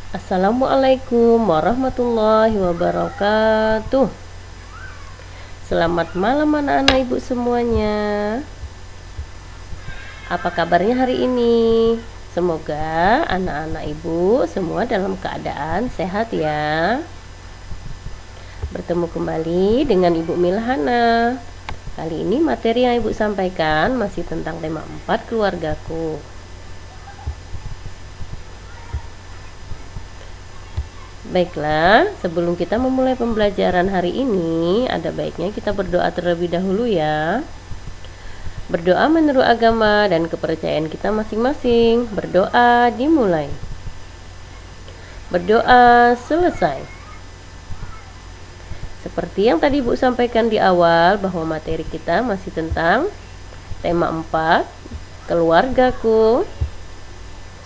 Assalamualaikum warahmatullahi wabarakatuh. Selamat malam anak-anak ibu semuanya. Apa kabarnya hari ini? Semoga anak-anak ibu semua dalam keadaan sehat ya. Bertemu kembali dengan Ibu Milhana. Kali ini materi yang ibu sampaikan masih tentang tema 4 keluargaku. Baiklah, sebelum kita memulai pembelajaran hari ini, ada baiknya kita berdoa terlebih dahulu ya. Berdoa menurut agama dan kepercayaan kita masing-masing. Berdoa dimulai. Berdoa selesai. Seperti yang tadi Ibu sampaikan di awal, bahwa materi kita masih tentang tema 4, keluargaku.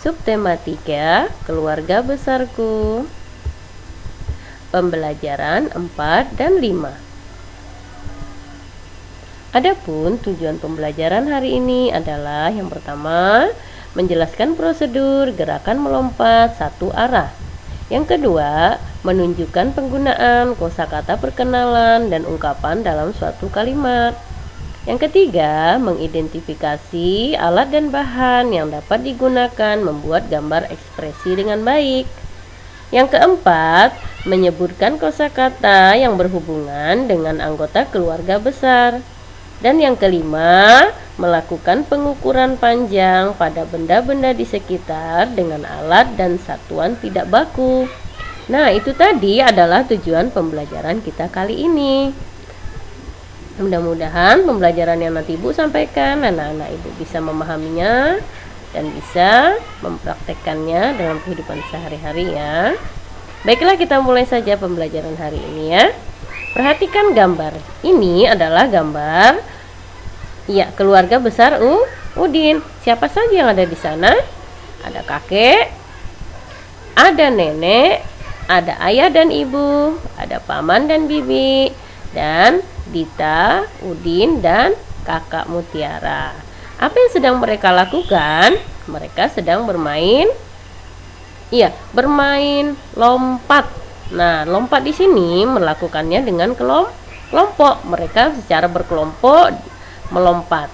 Subtema 3, keluarga besarku. Pembelajaran 4 dan 5. Adapun tujuan pembelajaran hari ini adalah yang pertama, menjelaskan prosedur gerakan melompat satu arah. Yang kedua, menunjukkan penggunaan kosakata perkenalan dan ungkapan dalam suatu kalimat. Yang ketiga, mengidentifikasi alat dan bahan yang dapat digunakan membuat gambar ekspresi dengan baik. Yang keempat, menyebutkan kosakata yang berhubungan dengan anggota keluarga besar. Dan yang kelima, melakukan pengukuran panjang pada benda-benda di sekitar dengan alat dan satuan tidak baku. Nah, itu tadi adalah tujuan pembelajaran kita kali ini. Mudah-mudahan pembelajaran yang nanti Ibu sampaikan, anak-anak Ibu bisa memahaminya dan bisa mempraktekkannya dalam kehidupan sehari-hari ya. Baiklah, kita mulai saja pembelajaran hari ini ya. Perhatikan gambar. Ini adalah gambar keluarga besar Udin. Siapa saja yang ada di sana? Ada kakek, ada nenek, ada ayah dan ibu, ada paman dan bibi, dan Dita, Udin, dan kakak Mutiara. Apa yang sedang mereka lakukan? Mereka sedang bermain lompat. Nah, lompat di sini melakukannya dengan kelompok. Mereka secara berkelompok melompat,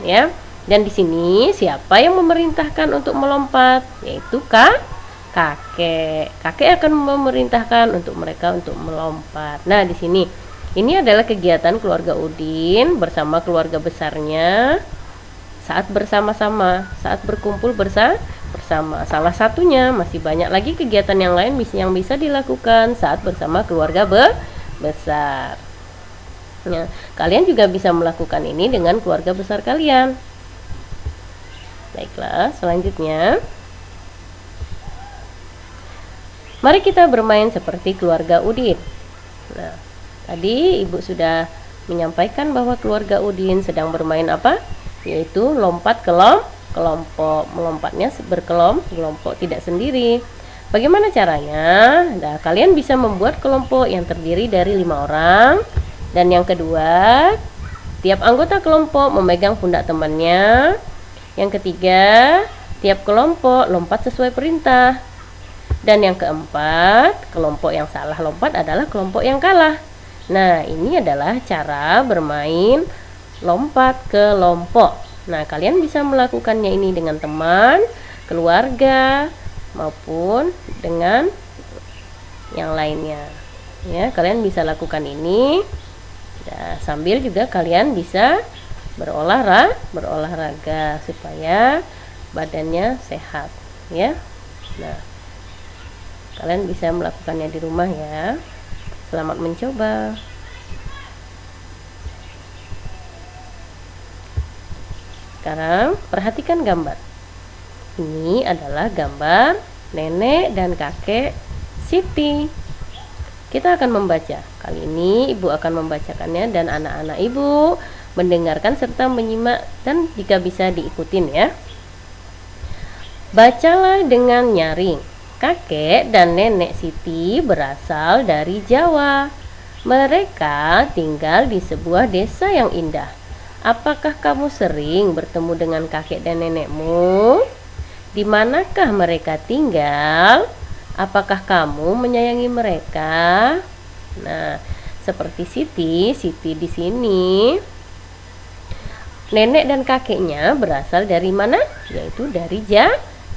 ya. Dan di sini siapa yang memerintahkan untuk melompat? Yaitu kakek. Kakek akan memerintahkan untuk mereka untuk melompat. Nah, di sini ini adalah kegiatan keluarga Udin bersama keluarga besarnya saat bersama-sama, saat berkumpul bersama. Salah satunya, masih banyak lagi kegiatan yang lain yang bisa dilakukan saat bersama keluarga besar. Nah, kalian juga bisa melakukan ini dengan keluarga besar kalian. Baiklah, selanjutnya mari kita bermain seperti keluarga Udin. Nah, tadi Ibu sudah menyampaikan bahwa keluarga Udin sedang bermain apa? Yaitu lompat kelompok. Melompatnya berkelompok, tidak sendiri. Bagaimana caranya? Nah, kalian bisa membuat kelompok yang terdiri dari 5 orang. Dan yang kedua, tiap anggota kelompok memegang pundak temannya. Yang ketiga, tiap kelompok lompat sesuai perintah. Dan yang keempat, kelompok yang salah lompat adalah kelompok yang kalah. Nah, ini adalah cara bermain lompat kelompok. Nah, kalian bisa melakukannya ini dengan teman, keluarga, maupun dengan yang lainnya. Ya, kalian bisa lakukan ini. Nah, sambil juga kalian bisa berolahraga supaya badannya sehat, ya. Nah, kalian bisa melakukannya di rumah ya. Selamat mencoba. Sekarang perhatikan gambar. Ini adalah gambar nenek dan kakek Siti. Kita akan membaca. Kali ini Ibu akan membacakannya dan anak-anak Ibu mendengarkan serta menyimak dan jika bisa diikutin ya. Bacalah dengan nyaring. Kakek dan nenek Siti berasal dari Jawa. Mereka tinggal di sebuah desa yang indah. Apakah kamu sering bertemu dengan kakek dan nenekmu? Di manakah mereka tinggal? Apakah kamu menyayangi mereka? Nah, seperti Siti di sini nenek dan kakeknya berasal dari mana? Yaitu dari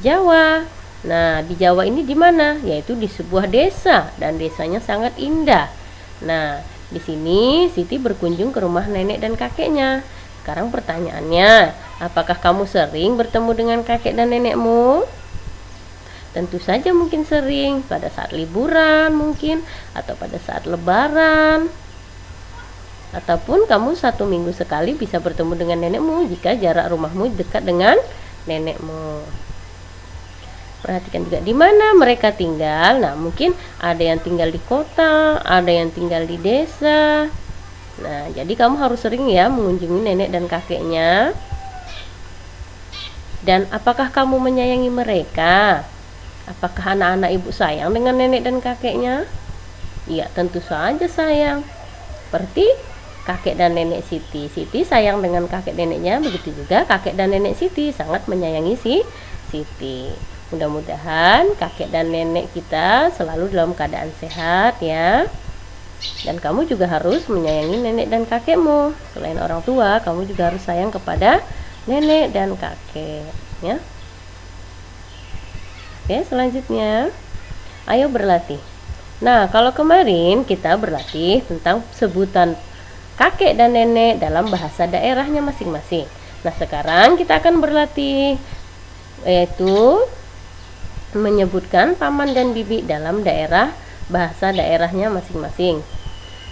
Jawa. Nah, di Jawa ini di mana? Yaitu di sebuah desa, dan desanya sangat indah. Nah, di sini Siti berkunjung ke rumah nenek dan kakeknya. Sekarang pertanyaannya, apakah kamu sering bertemu dengan kakek dan nenekmu? Tentu saja mungkin sering, pada saat liburan mungkin, atau pada saat lebaran. Ataupun kamu 1 minggu sekali bisa bertemu dengan nenekmu jika jarak rumahmu dekat dengan nenekmu. Perhatikan juga di mana mereka tinggal. Nah, mungkin ada yang tinggal di kota, ada yang tinggal di desa. Nah, jadi kamu harus sering ya mengunjungi nenek dan kakeknya. Dan apakah kamu menyayangi mereka? Apakah anak-anak ibu sayang dengan nenek dan kakeknya? Iya, tentu saja sayang. Seperti kakek dan nenek Siti. Siti sayang dengan kakek neneknya, begitu juga kakek dan nenek Siti sangat menyayangi Siti. Mudah-mudahan kakek dan nenek kita selalu dalam keadaan sehat ya. Dan kamu juga harus menyayangi nenek dan kakekmu. Selain orang tua, kamu juga harus sayang kepada nenek dan kakek ya. Oke, selanjutnya ayo berlatih. Nah, kalau kemarin kita berlatih tentang sebutan kakek dan nenek dalam bahasa daerahnya masing-masing. Nah, sekarang kita akan berlatih yaitu menyebutkan paman dan bibi dalam bahasa daerahnya masing-masing.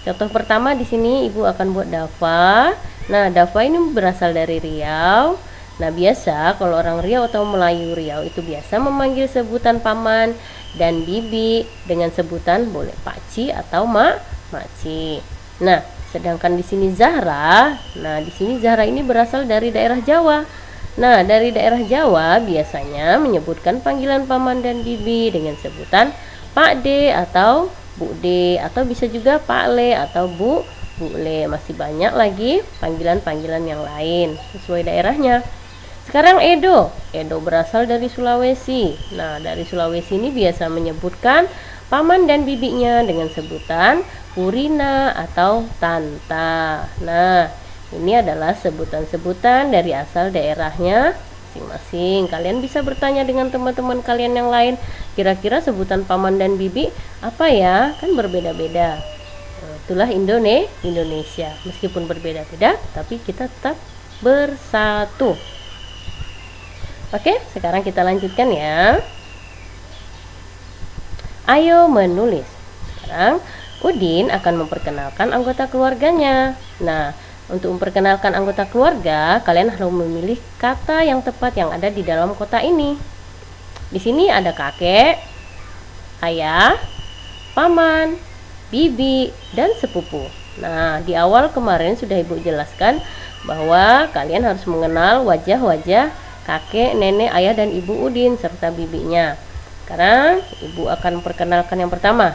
Contoh pertama di sini Ibu akan buat Dava. Nah, Dava ini berasal dari Riau. Nah, biasa kalau orang Riau atau Melayu Riau itu biasa memanggil sebutan paman dan bibi dengan sebutan boleh pakci atau makci. Nah, sedangkan di sini Zahra, Zahra ini berasal dari daerah Jawa. Nah, dari daerah Jawa biasanya menyebutkan panggilan paman dan bibi dengan sebutan Pak D atau Bu D, atau bisa juga Pak Le atau Bu Le. Masih banyak lagi panggilan-panggilan yang lain sesuai daerahnya. Sekarang Edo berasal dari Sulawesi. Nah, dari Sulawesi ini biasa menyebutkan paman dan bibinya dengan sebutan Purina atau Tanta. Nah, ini adalah sebutan-sebutan dari asal daerahnya masing-masing. Kalian bisa bertanya dengan teman-teman kalian yang lain, kira-kira sebutan paman dan bibi apa ya? Kan berbeda-beda. Nah, itulah Indonesia. Meskipun berbeda-beda, tapi kita tetap bersatu. Oke, sekarang kita lanjutkan ya. Ayo menulis. Sekarang Udin akan memperkenalkan anggota keluarganya. Nah, untuk memperkenalkan anggota keluarga, kalian harus memilih kata yang tepat yang ada di dalam kotak ini. Di sini ada kakek, ayah, paman, bibi, dan sepupu. Nah, di awal kemarin sudah Ibu jelaskan bahwa kalian harus mengenal wajah-wajah kakek, nenek, ayah, dan ibu Udin serta bibinya. Sekarang Ibu akan memperkenalkan yang pertama.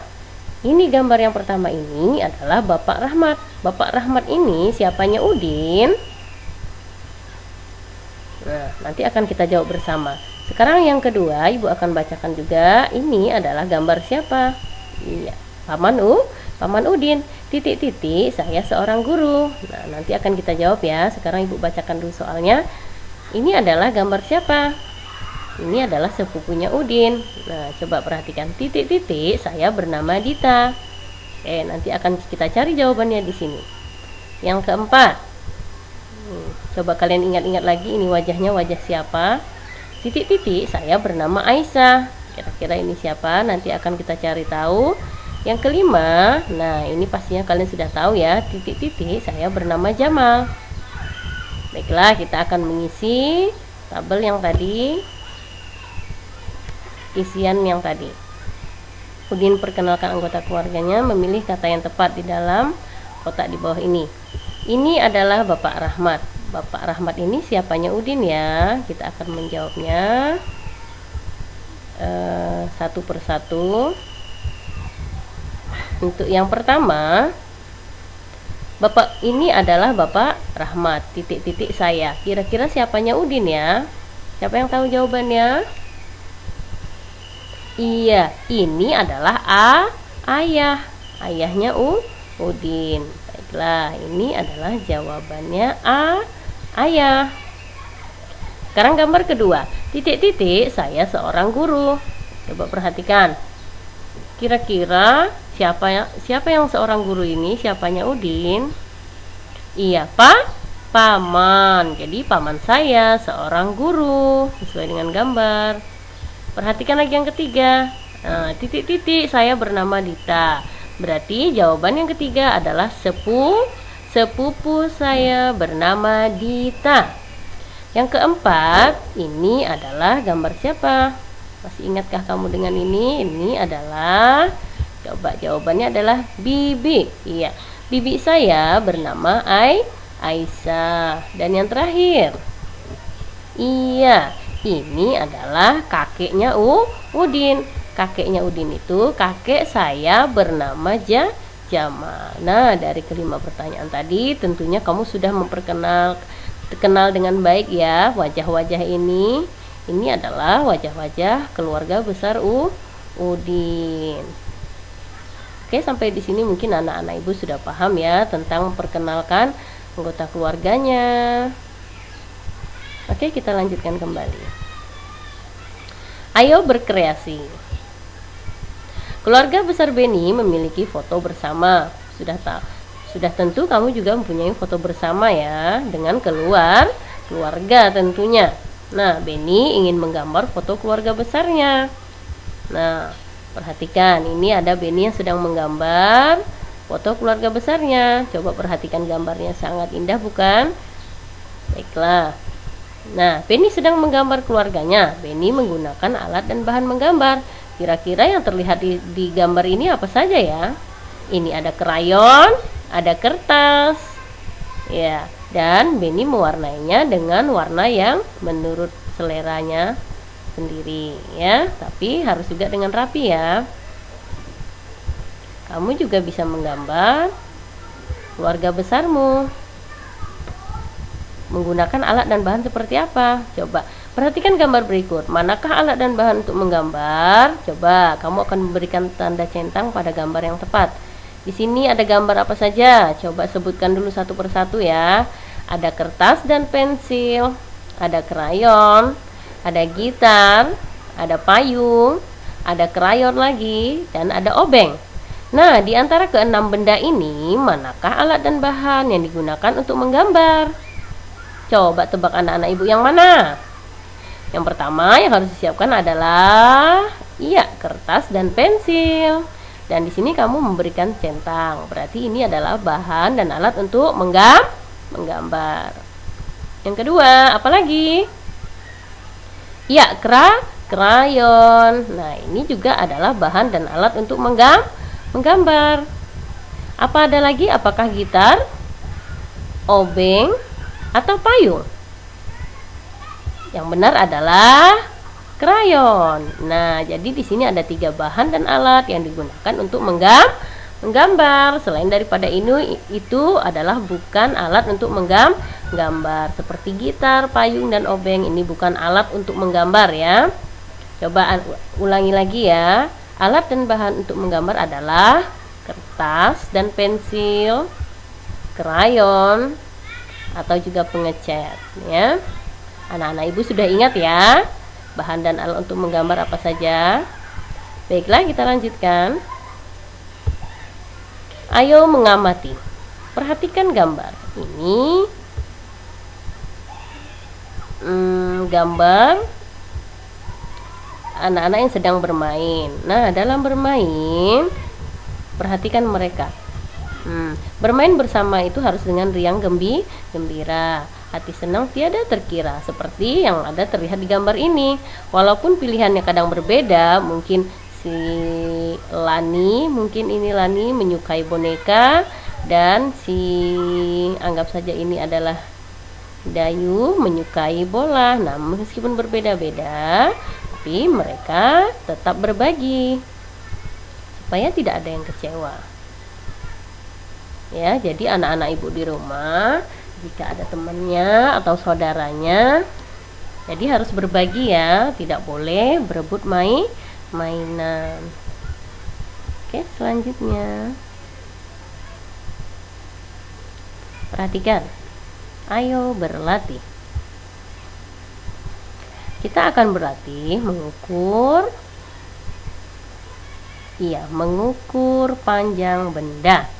Ini gambar yang pertama ini adalah Bapak Rahmat. Bapak Rahmat ini siapanya Udin? Nah, nanti akan kita jawab bersama. Sekarang yang kedua, Ibu akan bacakan juga. Ini adalah gambar siapa? Iya, Paman Udin. Titik-titik, saya seorang guru. Nah, nanti akan kita jawab ya. Sekarang Ibu bacakan dulu soalnya. Ini adalah gambar siapa? Ini adalah sepupunya Udin. Nah, coba perhatikan titik-titik, saya bernama Dita. Oke, nanti akan kita cari jawabannya di sini. Yang keempat, coba kalian ingat-ingat lagi, ini wajahnya wajah siapa? Titik-titik, saya bernama Aisyah. Kira-kira ini siapa? Nanti akan kita cari tahu. Yang kelima, nah ini pastinya kalian sudah tahu ya. Titik-titik, saya bernama Jamal. Baiklah, kita akan mengisi tabel yang tadi, isian yang tadi. Udin perkenalkan anggota keluarganya, memilih kata yang tepat di dalam kotak di bawah ini. Ini adalah Bapak Rahmat. Bapak Rahmat ini siapanya Udin ya? Kita akan menjawabnya satu persatu. Untuk yang pertama, Bapak ini adalah Bapak Rahmat, titik-titik saya. Kira-kira siapanya Udin ya? Siapa yang tahu jawabannya? Iya, ini adalah ayah. Ayahnya Udin. Baiklah, ini adalah jawabannya ayah. Sekarang gambar kedua. Titik-titik, saya seorang guru. Coba perhatikan. Kira-kira siapa yang seorang guru ini? Siapanya Udin? Iya, paman. Jadi paman saya seorang guru, sesuai dengan gambar. Perhatikan lagi yang ketiga. Nah, titik-titik, saya bernama Dita. Berarti jawaban yang ketiga adalah sepupu saya bernama Dita. Yang keempat, ini adalah gambar siapa? Masih ingatkah kamu dengan ini? Ini adalah, coba jawabannya adalah bibi. Iya, bibi saya bernama Aisyah. Dan yang terakhir, iya, ini adalah kakeknya Udin. Kakeknya Udin itu kakek saya bernama Jamal. Nah, dari kelima pertanyaan tadi tentunya kamu sudah kenal dengan baik ya wajah-wajah ini. Ini adalah wajah-wajah keluarga besar Udin. Oke, sampai di sini mungkin anak-anak ibu sudah paham ya tentang memperkenalkan anggota keluarganya. Oke, kita lanjutkan kembali. Ayo berkreasi. Keluarga besar Beni memiliki foto bersama. Sudah tentu kamu juga mempunyai foto bersama ya, dengan keluarga tentunya. Nah, Beni ingin menggambar foto keluarga besarnya. Nah, perhatikan, ini ada Beni yang sedang menggambar foto keluarga besarnya. Coba perhatikan gambarnya, sangat indah bukan? Baiklah. Nah, Beni sedang menggambar keluarganya. Beni menggunakan alat dan bahan menggambar. Kira-kira yang terlihat di gambar ini apa saja ya? Ini ada krayon, ada kertas, ya, dan Beni mewarnainya dengan warna yang menurut seleranya sendiri, ya. Tapi harus juga dengan rapi ya. Kamu juga bisa menggambar keluarga besarmu menggunakan alat dan bahan seperti apa? Coba perhatikan gambar berikut. Manakah alat dan bahan untuk menggambar? Coba kamu akan memberikan tanda centang pada gambar yang tepat. Di sini ada gambar apa saja? Coba sebutkan dulu satu persatu ya. Ada kertas dan pensil, ada krayon, ada gitar, ada payung, ada krayon lagi, dan ada obeng. Nah, di antara keenam benda ini, manakah alat dan bahan yang digunakan untuk menggambar? Coba tebak anak-anak ibu yang mana? Yang pertama yang harus disiapkan adalah kertas dan pensil. Dan di sini kamu memberikan centang. Berarti ini adalah bahan dan alat untuk menggambar. Yang kedua, apa lagi? Krayon. Nah, ini juga adalah bahan dan alat untuk menggambar. Apa ada lagi? Apakah gitar, obeng, atau payung? Yang benar adalah krayon. Nah, jadi di sini ada 3 bahan dan alat yang digunakan untuk menggambar. Selain daripada itu adalah bukan alat untuk menggambar. Seperti gitar, payung, dan obeng, ini bukan alat untuk menggambar ya. Coba ulangi lagi ya. Alat dan bahan untuk menggambar adalah kertas dan pensil, krayon, atau juga pengecat ya. Anak-anak ibu sudah ingat ya bahan dan alat untuk menggambar apa saja? Baiklah, kita lanjutkan. Ayo mengamati. Perhatikan gambar. Ini gambar anak-anak yang sedang bermain. Nah, dalam bermain, perhatikan mereka. Bermain bersama itu harus dengan riang gembira, hati senang tiada terkira, seperti yang ada terlihat di gambar ini. Walaupun pilihannya kadang berbeda, mungkin Lani menyukai boneka, dan anggap saja ini adalah Dayu menyukai bola. Nah, meskipun berbeda-beda, tapi mereka tetap berbagi supaya tidak ada yang kecewa. Ya, jadi anak-anak ibu di rumah, jika ada temannya atau saudaranya, jadi harus berbagi ya, tidak boleh berebut mainan. Oke, selanjutnya perhatikan, ayo berlatih. Kita akan berlatih mengukur panjang benda.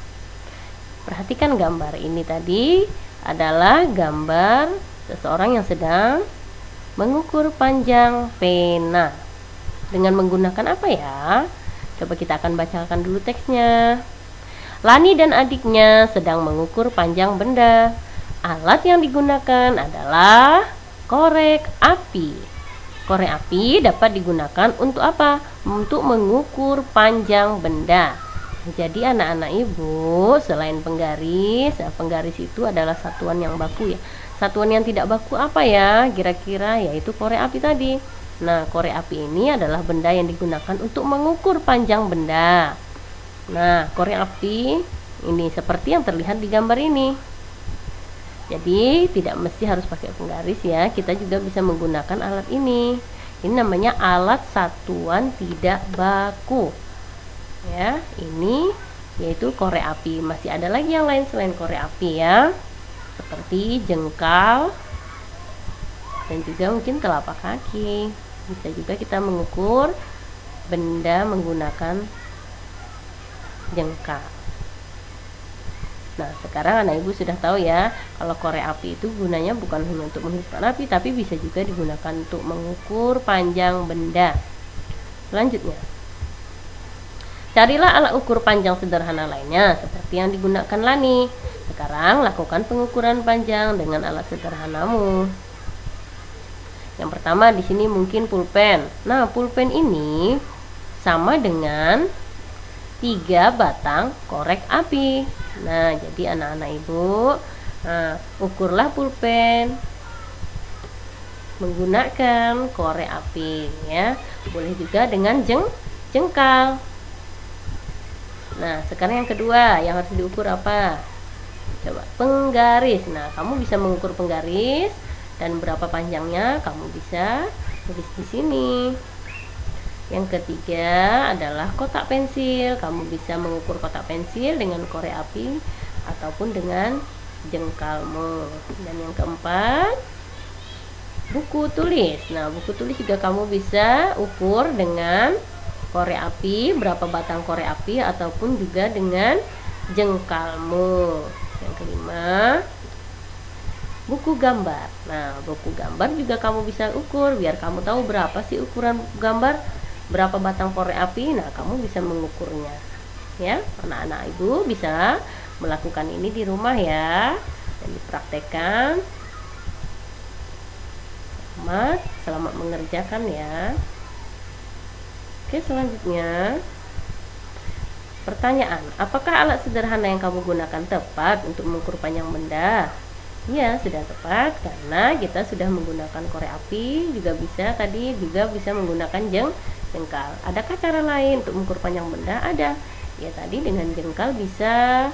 Perhatikan gambar ini tadi adalah gambar seseorang yang sedang mengukur panjang pena. Dengan menggunakan apa ya? Coba kita akan bacakan dulu teksnya. Lani dan adiknya sedang mengukur panjang benda. Alat yang digunakan adalah korek api. Korek api dapat digunakan untuk apa? Untuk mengukur panjang benda. Jadi anak-anak ibu, selain penggaris, penggaris itu adalah satuan yang baku ya. Satuan yang tidak baku apa ya? Kira-kira yaitu korek api tadi. Nah, korek api ini adalah benda yang digunakan untuk mengukur panjang benda. Nah, korek api ini seperti yang terlihat di gambar ini. Jadi, tidak mesti harus pakai penggaris ya. Kita juga bisa menggunakan alat ini. Ini namanya alat satuan tidak baku. Ya, ini yaitu korek api. Masih ada lagi yang lain selain korek api ya. Seperti jengkal dan juga mungkin telapak kaki. Bisa juga kita mengukur benda menggunakan jengkal. Nah, sekarang anak ibu sudah tahu ya, kalau korek api itu gunanya bukan hanya untuk menghidupkan api, tapi bisa juga digunakan untuk mengukur panjang benda. Selanjutnya, carilah alat ukur panjang sederhana lainnya seperti yang digunakan Lani. Sekarang lakukan pengukuran panjang dengan alat sederhanamu. Yang pertama di sini mungkin pulpen. Nah, pulpen ini sama dengan 3 batang korek api. Nah, jadi anak-anak ibu, ukurlah pulpen menggunakan korek api ya. Boleh juga dengan jengkal. Nah, sekarang yang kedua yang harus diukur apa? Coba penggaris. Nah, kamu bisa mengukur penggaris dan berapa panjangnya kamu bisa tulis di sini. Yang ketiga adalah kotak pensil. Kamu bisa mengukur kotak pensil dengan korek api ataupun dengan jengkalmu. Dan yang keempat, buku tulis. Nah, buku tulis juga kamu bisa ukur dengan korek api, berapa batang korek api ataupun juga dengan jengkalmu. Yang kelima, buku gambar. Nah, buku gambar juga kamu bisa ukur biar kamu tahu berapa sih ukuran gambar, berapa batang korek api. Nah, kamu bisa mengukurnya. Ya, anak-anak ibu bisa melakukan ini di rumah ya dan dipraktekkan. Selamat mengerjakan ya. Oke, selanjutnya pertanyaan, apakah alat sederhana yang kamu gunakan tepat untuk mengukur panjang benda? Ya, sudah tepat karena kita sudah menggunakan korek api, juga bisa menggunakan jengkal. Adakah cara lain untuk mengukur panjang benda? Ada. Ya, tadi dengan jengkal bisa,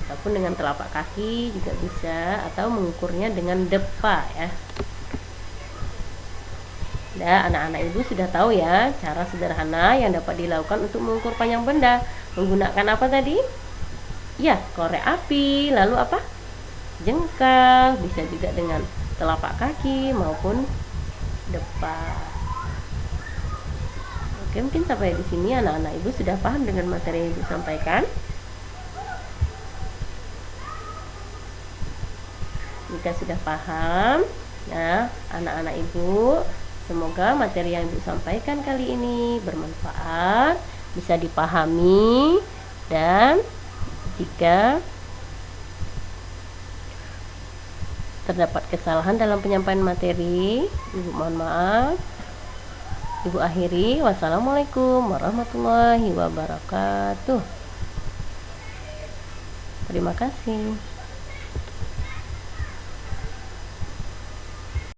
ataupun dengan telapak kaki juga bisa, atau mengukurnya dengan depa ya. Nah, anak-anak ibu sudah tahu ya cara sederhana yang dapat dilakukan untuk mengukur panjang benda. Menggunakan apa tadi? Ya, korek api. Lalu apa? Jengkal. Bisa juga dengan telapak kaki maupun depan. Oke, mungkin sampai di sini anak-anak ibu sudah paham dengan materi yang ibu sampaikan. Jika sudah paham, ya anak-anak ibu, semoga materi yang ibu sampaikan kali ini bermanfaat, bisa dipahami, dan jika terdapat kesalahan dalam penyampaian materi, ibu mohon maaf. Ibu akhiri, wassalamualaikum warahmatullahi wabarakatuh. Terima kasih.